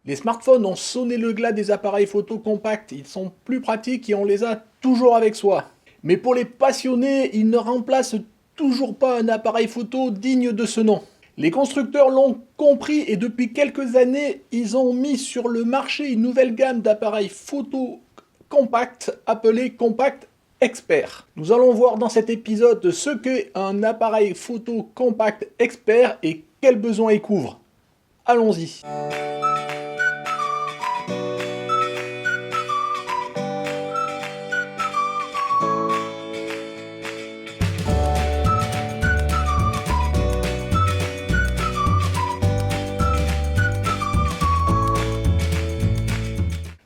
Les smartphones ont sonné le glas des appareils photo compacts, ils sont plus pratiques et on les a toujours avec soi. Mais pour les passionnés, ils ne remplacent toujours pas un appareil photo digne de ce nom. Les constructeurs l'ont compris et depuis quelques années, ils ont mis sur le marché une nouvelle gamme d'appareils photo compacts appelée Compact Expert. Nous allons voir dans cet épisode ce qu'est un appareil photo compact expert et quels besoins il couvre. Allons-y.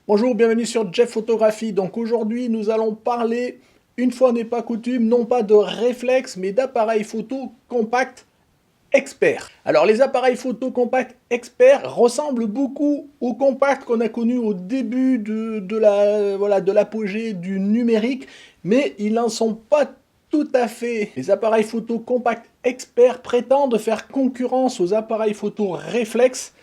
Bonjour, bienvenue sur Jeff Photographie. Donc aujourd'hui, nous allons parler, une fois n'est pas coutume, non pas de réflexe, mais d'appareils photo compact expert. Alors les appareils photo compact expert ressemblent beaucoup aux compacts qu'on a connus au début de l'apogée du numérique, mais ils n'en sont pas tout à fait. Les appareils photo compact expert prétendent faire concurrence aux appareils photo réflexe.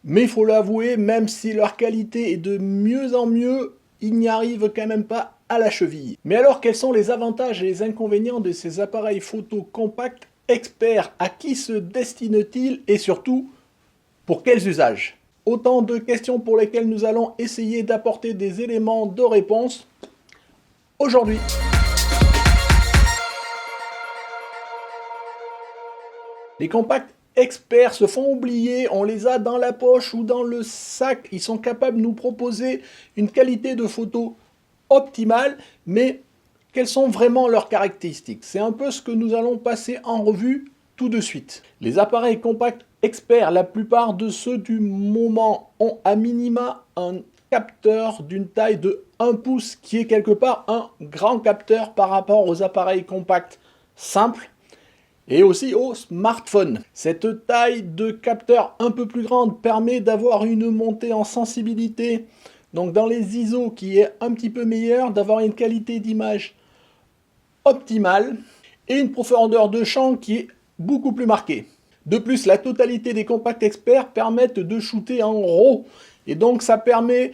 Mais il faut l'avouer, même si leur qualité est de mieux en mieux, ils n'y arrivent quand même pas à la cheville. Mais alors, quels sont les avantages et les inconvénients de ces appareils photo compacts experts? À qui se destinent-ils et surtout, pour quels usages? Autant de questions pour lesquelles nous allons essayer d'apporter des éléments de réponse aujourd'hui. Les compacts experts se font oublier, on les a dans la poche ou dans le sac, ils sont capables de nous proposer une qualité de photo optimale, mais quelles sont vraiment leurs caractéristiques? C'est un peu ce que nous allons passer en revue tout de suite. Les appareils compacts experts, la plupart de ceux du moment, ont à minima un capteur d'une taille de 1 pouce, qui est quelque part un grand capteur par rapport aux appareils compacts simples, et aussi au smartphone. Cette taille de capteur un peu plus grande permet d'avoir une montée en sensibilité, donc dans les ISO qui est un petit peu meilleure, d'avoir une qualité d'image optimale et une profondeur de champ qui est beaucoup plus marquée. De plus, la totalité des compacts experts permettent de shooter en RAW, et donc ça permet,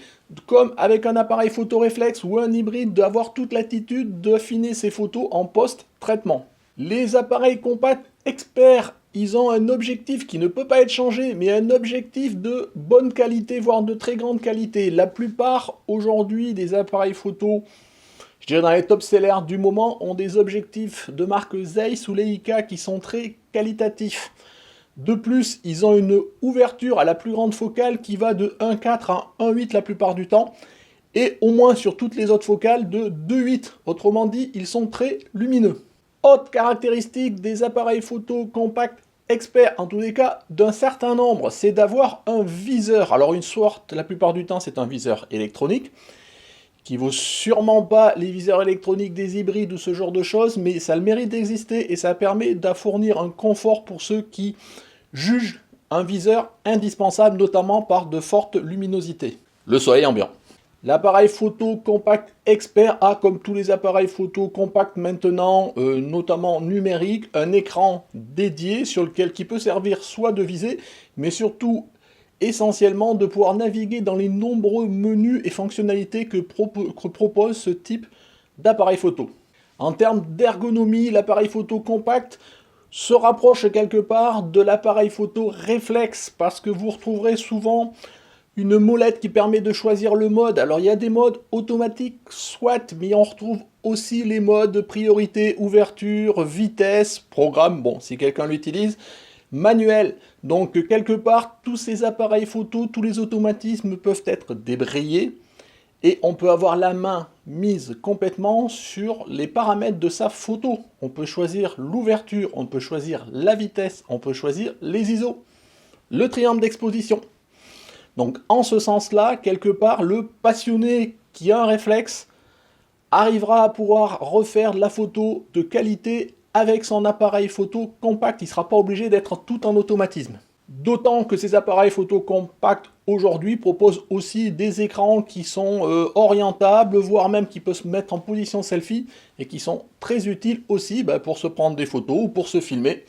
comme avec un appareil photo réflexe ou un hybride, d'avoir toute latitude d'affiner ses photos en post-traitement. Les appareils compacts experts, ils ont un objectif qui ne peut pas être changé, mais un objectif de bonne qualité, voire de très grande qualité. La plupart, aujourd'hui, des appareils photo, je dirais dans les top-sellers du moment, ont des objectifs de marque Zeiss ou Leica qui sont très qualitatifs. De plus, ils ont une ouverture à la plus grande focale qui va de 1.4 à 1.8 la plupart du temps, et au moins sur toutes les autres focales de 2.8. Autrement dit, ils sont très lumineux. Autre caractéristique des appareils photo compacts experts, en tous les cas d'un certain nombre, c'est d'avoir un viseur. Alors une sorte, la plupart du temps c'est un viseur électronique, qui vaut sûrement pas les viseurs électroniques des hybrides ou ce genre de choses, mais ça a le mérite d'exister et ça permet de fournir un confort pour ceux qui jugent un viseur indispensable, notamment par de fortes luminosités. Le soleil ambiant. L'appareil photo compact expert a, comme tous les appareils photo compacts maintenant, notamment numériques, un écran dédié sur lequel qui peut servir soit de visée, mais surtout essentiellement de pouvoir naviguer dans les nombreux menus et fonctionnalités que propose ce type d'appareil photo. En termes d'ergonomie, l'appareil photo compact se rapproche quelque part de l'appareil photo réflexe, parce que vous retrouverez souvent une molette qui permet de choisir le mode. Alors il y a des modes automatiques, soit, mais on retrouve aussi les modes priorité, ouverture, vitesse, programme, bon, si quelqu'un l'utilise, manuel. Donc quelque part, tous ces appareils photo, tous les automatismes peuvent être débrayés, et on peut avoir la main mise complètement sur les paramètres de sa photo. On peut choisir l'ouverture, on peut choisir la vitesse, on peut choisir les ISO, le triangle d'exposition. Donc en ce sens-là, quelque part, le passionné qui a un réflexe arrivera à pouvoir refaire de la photo de qualité avec son appareil photo compact. Il ne sera pas obligé d'être tout en automatisme. D'autant que ces appareils photo compacts aujourd'hui proposent aussi des écrans qui sont orientables, voire même qui peuvent se mettre en position selfie et qui sont très utiles aussi pour se prendre des photos ou pour se filmer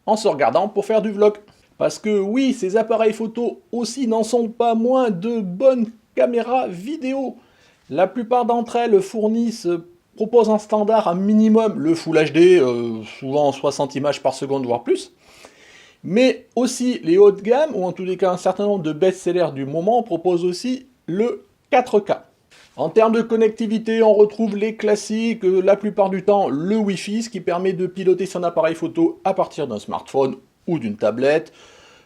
en se regardant pour faire du vlog. Parce que oui, ces appareils photo aussi n'en sont pas moins de bonnes caméras vidéo. La plupart d'entre elles proposent en standard un minimum le Full HD, souvent 60 images par seconde, voire plus. Mais aussi les hauts de gamme, ou en tous les cas un certain nombre de best-sellers du moment, proposent aussi le 4K. En termes de connectivité, on retrouve les classiques, la plupart du temps le Wi-Fi, ce qui permet de piloter son appareil photo à partir d'un smartphone ou d'une tablette,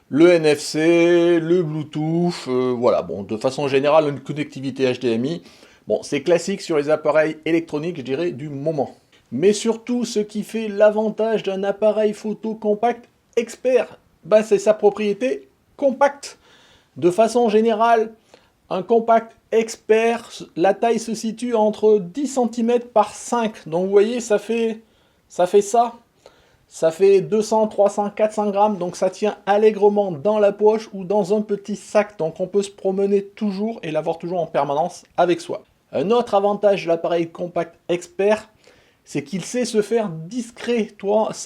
le NFC, le Bluetooth, voilà, bon, de façon générale, une connectivité HDMI. Bon, c'est classique sur les appareils électroniques, je dirais, du moment. Mais surtout, ce qui fait l'avantage d'un appareil photo compact expert, ben, c'est sa propriété compacte. De façon générale, un compact expert, la taille se situe entre 10 cm par 5. Donc vous voyez, ça fait ça. Ça fait 200, 300, 400 grammes, donc ça tient allègrement dans la poche ou dans un petit sac. Donc on peut se promener toujours et l'avoir toujours en permanence avec soi. Un autre avantage de l'appareil compact expert, c'est qu'il sait se faire discret,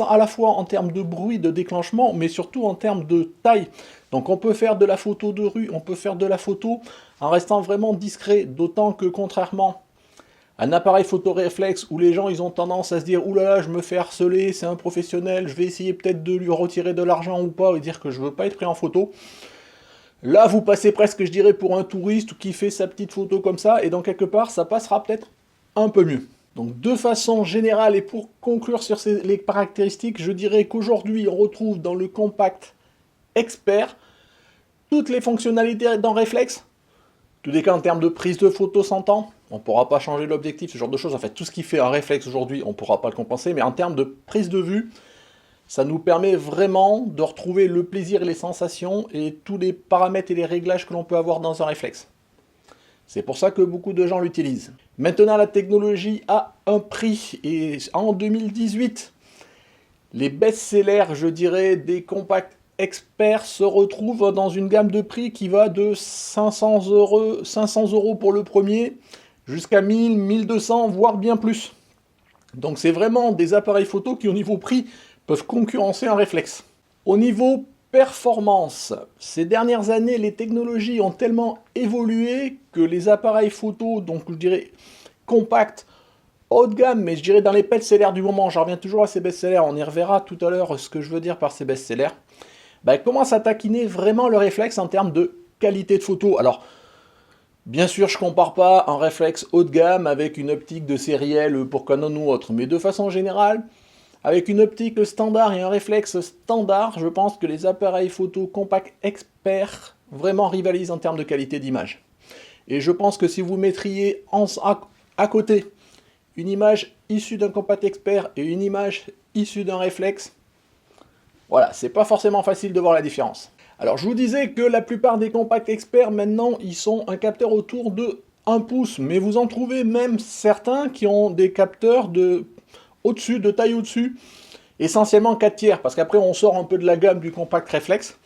à la fois en termes de bruit, de déclenchement, mais surtout en termes de taille. Donc on peut faire de la photo de rue, on peut faire de la photo en restant vraiment discret, d'autant que contrairement à un appareil photo réflexe où les gens ils ont tendance à se dire « Oulala, je me fais harceler, c'est un professionnel, je vais essayer peut-être de lui retirer de l'argent ou pas et dire que je veux pas être pris en photo », là vous passez presque, je dirais, pour un touriste qui fait sa petite photo comme ça, et donc quelque part ça passera peut-être un peu mieux. Donc de façon générale, et pour conclure sur les caractéristiques, je dirais qu'aujourd'hui on retrouve dans le compact expert toutes les fonctionnalités d'un réflexe. Tous les cas en termes de prise de photo s'entend, on ne pourra pas changer l'objectif, ce genre de choses. En fait, tout ce qui fait un réflexe aujourd'hui, on ne pourra pas le compenser, mais en termes de prise de vue, ça nous permet vraiment de retrouver le plaisir et les sensations et tous les paramètres et les réglages que l'on peut avoir dans un réflexe. C'est pour ça que beaucoup de gens l'utilisent. Maintenant, la technologie a un prix, et en 2018, les best-sellers, je dirais, des compacts experts se retrouvent dans une gamme de prix qui va de 500 euros pour le premier, jusqu'à 1000, 1200, voire bien plus. Donc c'est vraiment des appareils photo qui, au niveau prix, peuvent concurrencer un réflexe. Au niveau performance, ces dernières années, les technologies ont tellement évolué que les appareils photo, donc je dirais compacts, haut de gamme, mais je dirais dans les best-sellers du moment, j'en reviens toujours à ces best-sellers, on y reverra tout à l'heure ce que je veux dire par ces best-sellers, commencent à taquiner vraiment le réflexe en termes de qualité de photo. Alors, bien sûr, je ne compare pas un réflexe haut de gamme avec une optique de sériel pour Canon ou autre, mais de façon générale, avec une optique standard et un réflexe standard, je pense que les appareils photo compact experts vraiment rivalisent en termes de qualité d'image. Et je pense que si vous mettriez à côté une image issue d'un compact expert et une image issue d'un réflexe, voilà, c'est pas forcément facile de voir la différence. Alors je vous disais que la plupart des compacts experts maintenant, ils sont un capteur autour de 1 pouce, mais vous en trouvez même certains qui ont des capteurs de taille au-dessus, essentiellement 4 tiers, parce qu'après on sort un peu de la gamme du compact réflexe,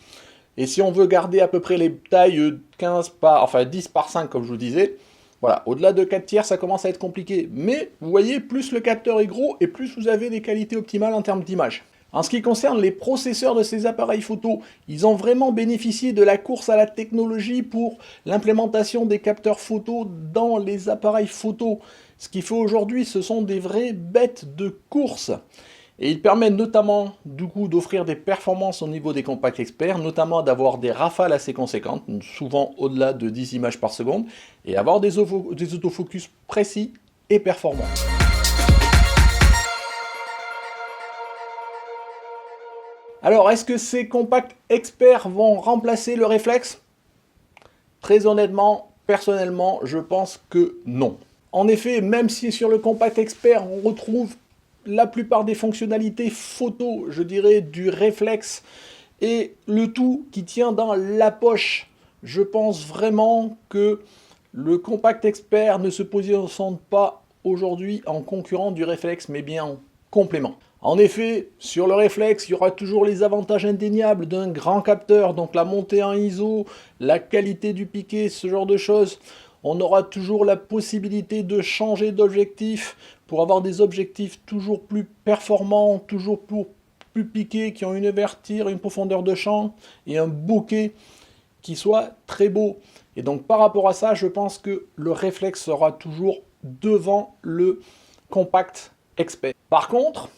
et si on veut garder à peu près les tailles 10 par 5 comme je vous disais, voilà, au-delà de 4 tiers ça commence à être compliqué, mais vous voyez, plus le capteur est gros, et plus vous avez des qualités optimales en termes d'image. En ce qui concerne les processeurs de ces appareils photo, ils ont vraiment bénéficié de la course à la technologie pour l'implémentation des capteurs photo dans les appareils photo. Ce qu'il faut aujourd'hui, ce sont des vraies bêtes de course. Et ils permettent notamment, du coup, d'offrir des performances au niveau des compacts experts, notamment d'avoir des rafales assez conséquentes, souvent au-delà de 10 images par seconde, et avoir des autofocus précis et performants. Alors, est-ce que ces compacts experts vont remplacer le réflexe? Très honnêtement, personnellement, je pense que non. En effet, même si sur le compact expert, on retrouve la plupart des fonctionnalités photo, je dirais, du réflexe, et le tout qui tient dans la poche, je pense vraiment que le compact expert ne se positionne pas aujourd'hui en concurrent du réflexe, mais bien en complément. En effet, sur le réflexe, il y aura toujours les avantages indéniables d'un grand capteur, donc la montée en ISO, la qualité du piqué, ce genre de choses. On aura toujours la possibilité de changer d'objectif pour avoir des objectifs toujours plus performants, toujours plus piqués, qui ont une ouverture, une profondeur de champ et un bokeh qui soit très beau. Et donc par rapport à ça, je pense que le réflexe sera toujours devant le compact expert. Par contre,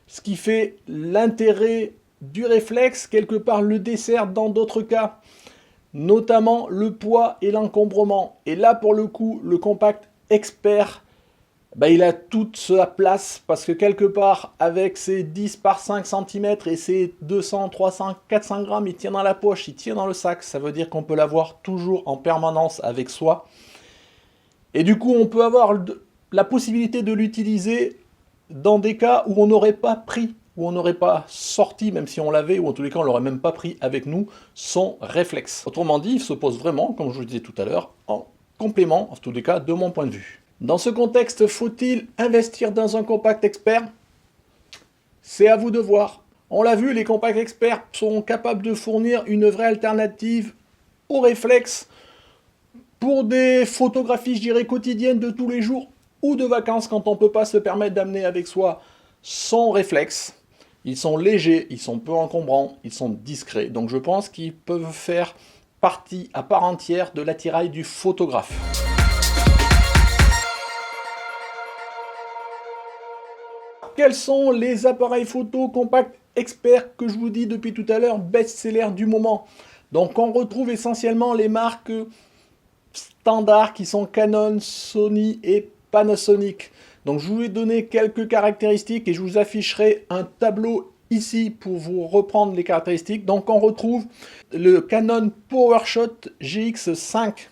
ce qui fait l'intérêt du réflexe, quelque part le dessert dans d'autres cas, notamment le poids et l'encombrement. Et là, pour le coup, le compact expert, il a toute sa place parce que quelque part, avec ses 10 par 5 cm et ses 200, 300, 400 grammes, il tient dans la poche, il tient dans le sac. Ça veut dire qu'on peut l'avoir toujours en permanence avec soi. Et du coup, on peut avoir la possibilité de l'utiliser dans des cas où on n'aurait pas pris, où on n'aurait pas sorti, même si on l'avait, ou en tous les cas on l'aurait même pas pris avec nous, son réflexe. Autrement dit, il se pose vraiment, comme je vous disais tout à l'heure, en complément, en tous les cas, de mon point de vue. Dans ce contexte, faut-il investir dans un compact expert? C'est à vous de voir. On l'a vu, les compacts experts sont capables de fournir une vraie alternative au réflexe pour des photographies, je dirais, quotidiennes de tous les jours ou de vacances quand on ne peut pas se permettre d'amener avec soi son réflexe. Ils sont légers, ils sont peu encombrants, ils sont discrets. Donc je pense qu'ils peuvent faire partie à part entière de l'attirail du photographe. Quels sont les appareils photo compacts experts que je vous dis depuis tout à l'heure, best-seller du moment? Donc on retrouve essentiellement les marques standards qui sont Canon, Sony et Panasonic. Donc je vous ai donné quelques caractéristiques et je vous afficherai un tableau ici pour vous reprendre les caractéristiques. Donc on retrouve le Canon PowerShot GX5,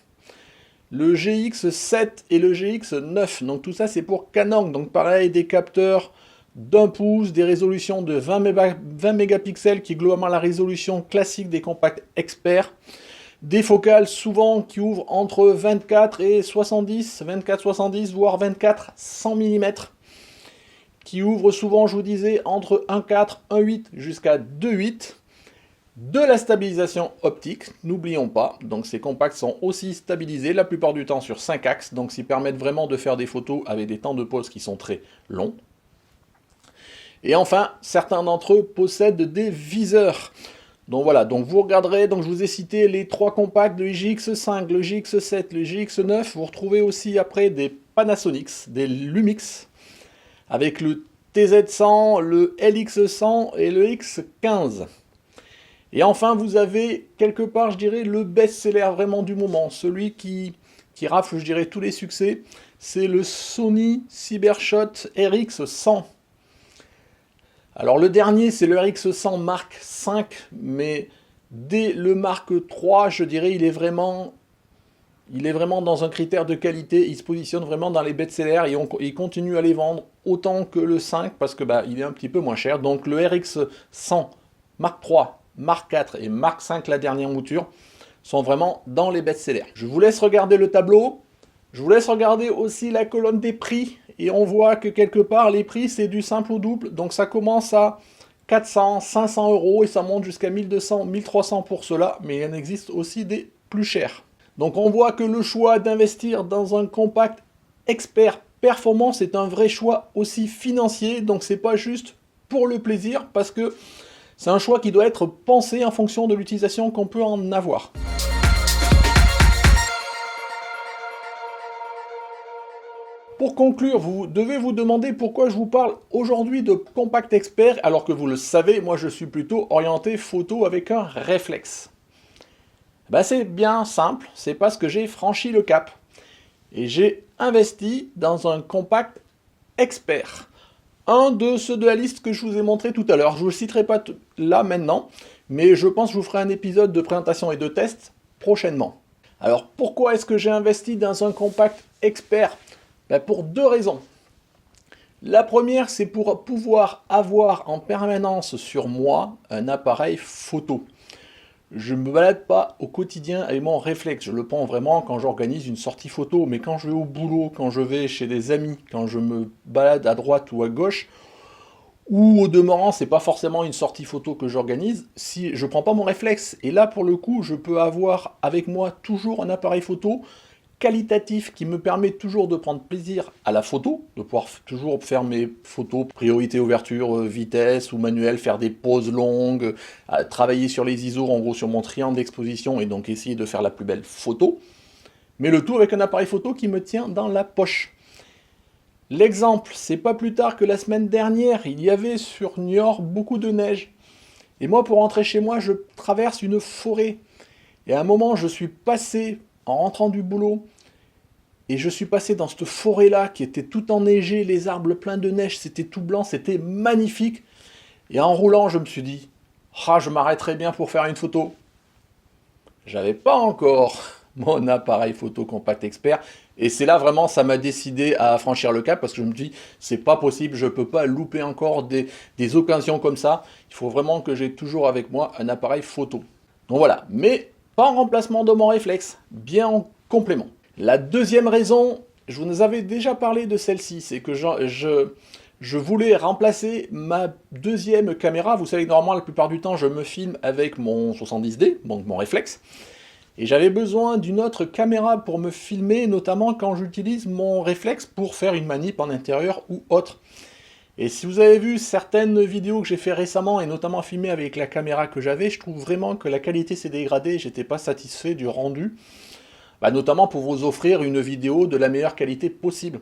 le GX7 et le GX9. Donc tout ça c'est pour Canon. Donc pareil, des capteurs d'1 pouce, des résolutions de 20 mégapixels qui est globalement la résolution classique des compacts experts. Des focales souvent qui ouvrent entre 24 et 70, 24-70, voire 24-100 mm. Qui ouvrent souvent, je vous disais, entre 1.4, 1.8 jusqu'à 2.8. De la stabilisation optique, n'oublions pas. Donc ces compacts sont aussi stabilisés la plupart du temps sur 5 axes. Donc ils permettent vraiment de faire des photos avec des temps de pause qui sont très longs. Et enfin, certains d'entre eux possèdent des viseurs. Donc voilà, donc vous regarderez, donc je vous ai cité les 3 compacts, le GX5, le GX7, le GX9. Vous retrouvez aussi après des Panasonic, des Lumix, avec le TZ100, le LX100 et le X15. Et enfin, vous avez quelque part, je dirais, le best-seller vraiment du moment, celui qui rafle, je dirais, tous les succès, c'est le Sony Cybershot RX100. Alors le dernier, c'est le RX100 Mark V, mais dès le Mark III, je dirais, il est vraiment dans un critère de qualité. Il se positionne vraiment dans les best-sellers et il continue à les vendre autant que le 5 parce que il est un petit peu moins cher. Donc le RX100 Mark III, Mark IV et Mark V, la dernière mouture, sont vraiment dans les best-sellers. Je vous laisse regarder le tableau. Je vous laisse regarder aussi la colonne des prix. Et on voit que quelque part, les prix, c'est du simple au double. Donc ça commence à 400, 500 euros et ça monte jusqu'à 1200, 1300 pour cela. Mais il en existe aussi des plus chers. Donc on voit que le choix d'investir dans un compact expert performance est un vrai choix aussi financier. Donc c'est pas juste pour le plaisir parce que c'est un choix qui doit être pensé en fonction de l'utilisation qu'on peut en avoir. Pour conclure, vous devez vous demander pourquoi je vous parle aujourd'hui de compact expert, alors que vous le savez, moi je suis plutôt orienté photo avec un réflexe. C'est bien simple, c'est parce que j'ai franchi le cap. Et j'ai investi dans un compact expert. Un de ceux de la liste que je vous ai montré tout à l'heure. Je ne vous le citerai pas là maintenant, mais je pense que je vous ferai un épisode de présentation et de test prochainement. Alors pourquoi est-ce que j'ai investi dans un compact expert ? Pour 2 raisons. La première, c'est pour pouvoir avoir en permanence sur moi un appareil photo. Je ne me balade pas au quotidien avec mon réflexe. Je le prends vraiment quand j'organise une sortie photo. Mais quand je vais au boulot, quand je vais chez des amis, quand je me balade à droite ou à gauche, ou au demeurant, c'est pas forcément une sortie photo que j'organise, si je prends pas mon réflexe. Et là, pour le coup, je peux avoir avec moi toujours un appareil photo qualitatif qui me permet toujours de prendre plaisir à la photo, de pouvoir toujours faire mes photos, priorité, ouverture, vitesse ou manuel, faire des pauses longues, travailler sur les ISO, en gros sur mon triangle d'exposition et donc essayer de faire la plus belle photo. Mais le tout avec un appareil photo qui me tient dans la poche. L'exemple, c'est pas plus tard que la semaine dernière, il y avait sur Niort beaucoup de neige. Et moi, pour rentrer chez moi, je traverse une forêt. Et à un moment, je suis passé, en rentrant du boulot, et je suis passé dans cette forêt-là qui était tout enneigée, les arbres pleins de neige, c'était tout blanc, c'était magnifique. Et en roulant, je me suis dit, ah, je m'arrêterai bien pour faire une photo. J'avais pas encore mon appareil photo Compact Expert, et c'est là vraiment, ça m'a décidé à franchir le cap, parce que je me dis, c'est pas possible, je peux pas louper encore des occasions comme ça, il faut vraiment que j'ai toujours avec moi un appareil photo. Donc voilà, mais pas en remplacement de mon réflexe, bien en complément. La deuxième raison, je vous avais déjà parlé de celle-ci, c'est que je voulais remplacer ma deuxième caméra. Vous savez que normalement, la plupart du temps, je me filme avec mon 70D, donc mon réflexe. Et j'avais besoin d'une autre caméra pour me filmer, notamment quand j'utilise mon réflexe pour faire une manip en intérieur ou autre. Et si vous avez vu certaines vidéos que j'ai fait récemment, et notamment filmées avec la caméra que j'avais, je trouve vraiment que la qualité s'est dégradée, j'étais pas satisfait du rendu. Notamment pour vous offrir une vidéo de la meilleure qualité possible.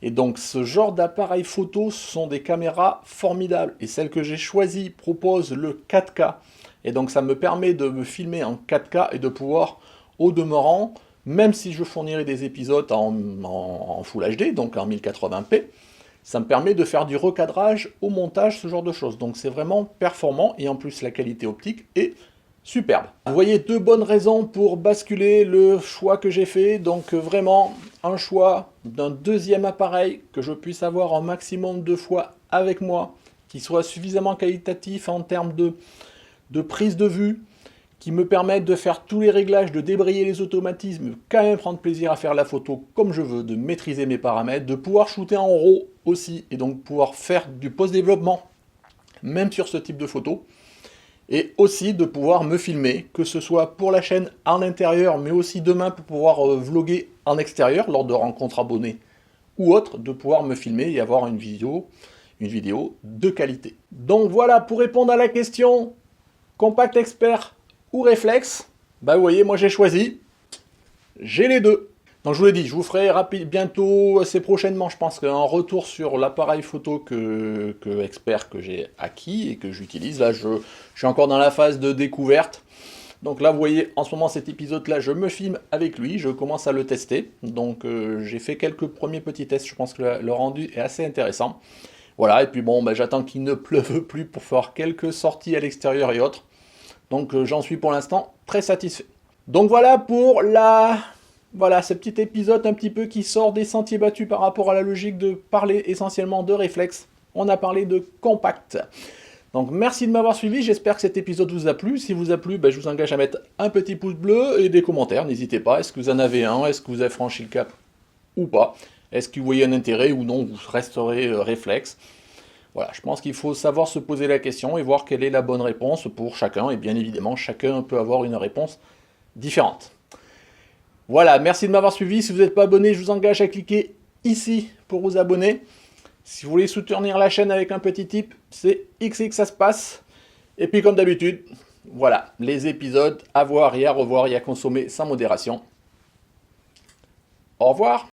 Et donc ce genre d'appareil photo sont des caméras formidables. Et celle que j'ai choisie propose le 4K. Et donc ça me permet de me filmer en 4K et de pouvoir, au demeurant, même si je fournirai des épisodes en Full HD, donc en 1080p, ça me permet de faire du recadrage au montage, ce genre de choses. Donc c'est vraiment performant et en plus la qualité optique est superbe. Vous voyez, deux bonnes raisons pour basculer le choix que j'ai fait. Donc vraiment, un choix d'un deuxième appareil que je puisse avoir un maximum de fois avec moi, qui soit suffisamment qualitatif en termes de prise de vue, qui me permette de faire tous les réglages, de débrayer les automatismes, quand même prendre plaisir à faire la photo comme je veux, de maîtriser mes paramètres, de pouvoir shooter en RAW aussi, et donc pouvoir faire du post-développement, même sur ce type de photo. Et aussi de pouvoir me filmer, que ce soit pour la chaîne en intérieur, mais aussi demain pour pouvoir vlogger en extérieur, lors de rencontres abonnés ou autres, de pouvoir me filmer et avoir une vidéo de qualité. Donc voilà, pour répondre à la question, Compact Expert ou réflexe, vous voyez, moi j'ai choisi, j'ai les deux. Donc je vous l'ai dit, je vous ferai bientôt, assez prochainement, je pense, un retour sur l'appareil photo expert que j'ai acquis et que j'utilise. Là, je suis encore dans la phase de découverte. Donc là, vous voyez, en ce moment, cet épisode-là, je me filme avec lui, je commence à le tester. Donc j'ai fait quelques premiers petits tests, je pense que le rendu est assez intéressant. Voilà, et puis bon, j'attends qu'il ne pleuve plus pour faire quelques sorties à l'extérieur et autres. Donc j'en suis pour l'instant très satisfait. Donc voilà pour Voilà, ce petit épisode un petit peu qui sort des sentiers battus par rapport à la logique de parler essentiellement de réflexe. On a parlé de compact. Donc merci de m'avoir suivi, j'espère que cet épisode vous a plu. Si vous a plu, je vous engage à mettre un petit pouce bleu et des commentaires, n'hésitez pas. Est-ce que vous en avez un? Est-ce que vous avez franchi le cap ou pas? Est-ce que vous voyez un intérêt ou non? Vous resterez réflexe. Voilà, je pense qu'il faut savoir se poser la question et voir quelle est la bonne réponse pour chacun. Et bien évidemment, chacun peut avoir une réponse différente. Voilà, merci de m'avoir suivi. Si vous n'êtes pas abonné, je vous engage à cliquer ici pour vous abonner. Si vous voulez soutenir la chaîne avec un petit tip, c'est XX ça se passe. Et puis comme d'habitude, voilà, les épisodes à voir et à revoir et à consommer sans modération. Au revoir.